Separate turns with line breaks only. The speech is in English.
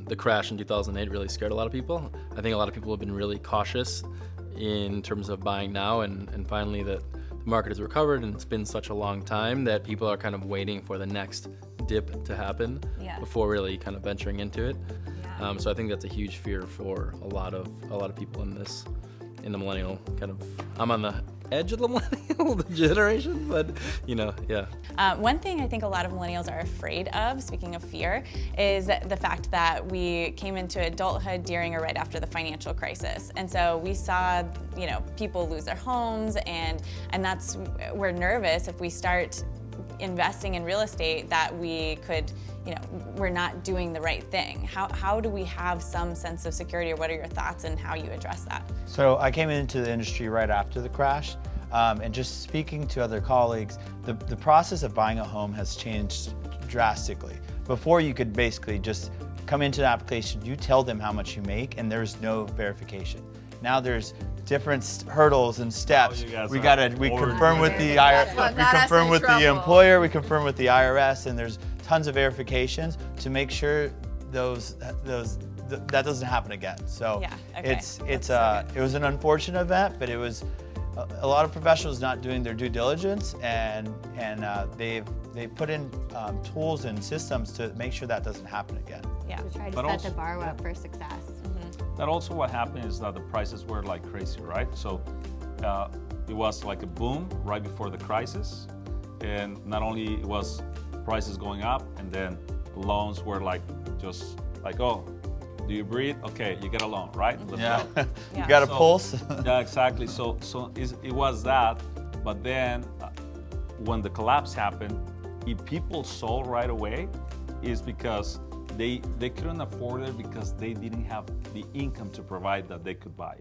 the crash in 2008 really scared a lot of people. I think a lot of people have been really cautious in terms of buying now, and finally that the market has recovered, and it's been such a long time that people are kind of waiting for the next dip to happen before really kind of venturing into it. So I think that's a huge fear for a lot of people in the millennial kind of, I'm on the edge of the millennial generation, but
One thing I think a lot of millennials are afraid of, speaking of fear, is the fact that we came into adulthood during or right after the financial crisis. And so we saw, people lose their homes, and we're nervous if we start investing in real estate that we could, we're not doing the right thing. How do we have some sense of security, or what are your thoughts on how you address that?
So I came into the industry right after the crash, and just speaking to other colleagues, the process of buying a home has changed drastically. Before, you could basically just come into an application, you tell them how much you make, and there's no verification. Now there's different hurdles and steps. We confirm with the IRS, we confirm with the employer, we confirm with the IRS, and there's tons of verifications to make sure that doesn't happen again. So it was an unfortunate event, but it was a lot of professionals not doing their due diligence, and they put in tools and systems to make sure that doesn't happen again.
To try to set the bar up for success.
That also what happened is that the prices were like crazy, right? So it was like a boom right before the crisis, and not only was prices going up, and then loans were like just like, oh, do you breathe? Okay, you get a loan, right? Let's go.
You got a pulse?
Yeah, exactly. So it was that, but then when the collapse happened, if people sold right away, is because they couldn't afford it because they didn't have the income to provide that they could buy.